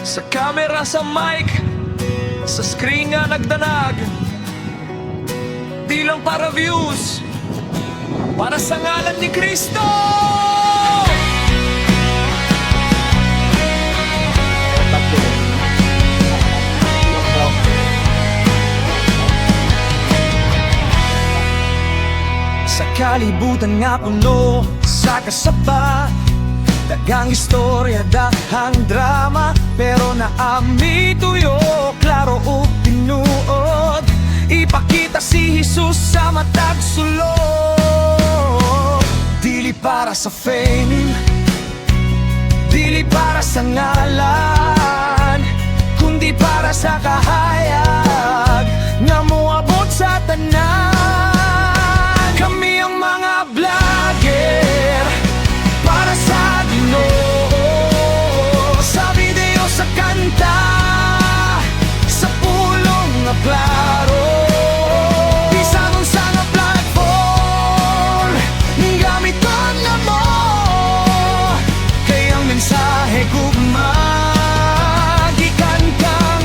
Sa camera, sa mic, sa screen nga nagdanag. Di lang para views, para sa ngalan ni Kristo. Sa kalibutan nga puno sa kasaba, dagang istorya, dahang drama, pero naami tuyo, klaro o pinuod. Ipakita si Jesus sa matag sulod. Dili para sa fame, dili para sa ngalan, kundi para sa kahayag nga moabot sa tanan. Kami ang mga vlogger para sa Ginoo, sa video, sa kanta, sa pulong nga klaro. Bisan unsa nga platform, gamiton na mo, kay ang mensahe gugma gikan kang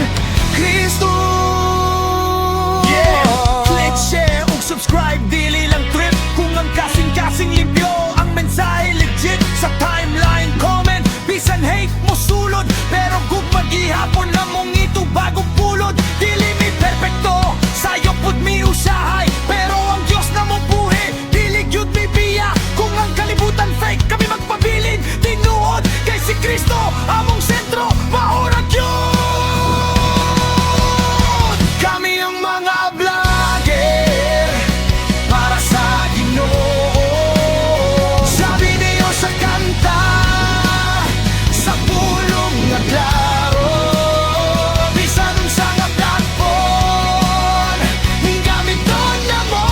Kristo. Yeah, click, share ug subscribe, dili lang trip. Kung ang kasing-kasing limpyo, ang mensahe legit. Sa timeline, comment, bisan hate mo sulod, pero gugma gihapon na mong ito bagong pulod. Dili mi perfecto, sayo pud mi usahay, pero ang Diyos na mo buhi, dili gyud mi biya. Kung ang kalibutan fake, kami magpabilin tinuod kay si Kristo among sentro, maurag yun. Kami ang mga vlogger para sa Ginoo, sa video, sa kanta, sa pulong nga klaro. Bisan unsa nga platform, gamiton na mo,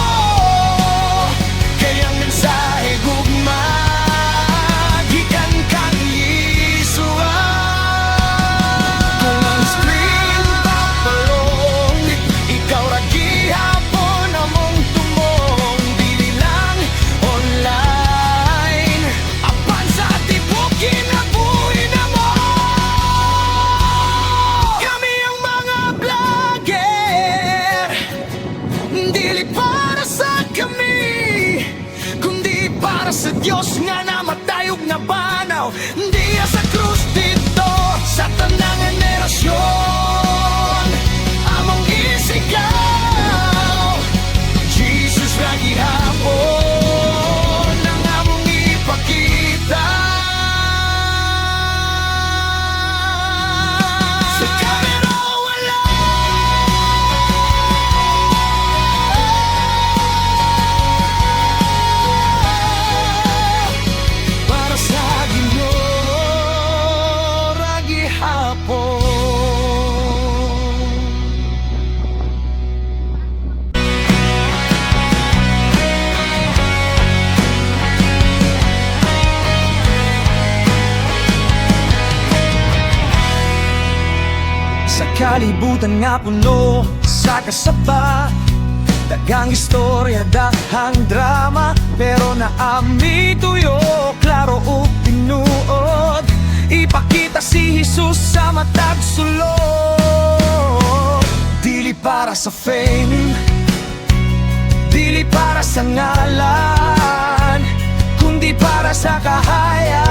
kay ang mensahe gugma gikan kang Yesua. Kung ang screen papalong, ikaw ra gihapon among tumong. Dili lang online, apan sa tibok kinabuhi na mo. Kami ang mga vlogger, dili para sa kami, kundi para sa Diyos nga namatay ug nabanaw diya sa krus dito sa tanang henerasyon. Among isigaw, Jesus ra gihapon ang among ipakita. Sa camera wala, para sa Ginoo ra gihapon. Sa kalibutan nga puno sa kasaba, dagang istorya, dahang drama, pero naami tuyo, klaro o pinuod. Ipakita si Jesus sa matag sulod. Dili para sa fame, dili para sa ngalan, kundi para sa kahayag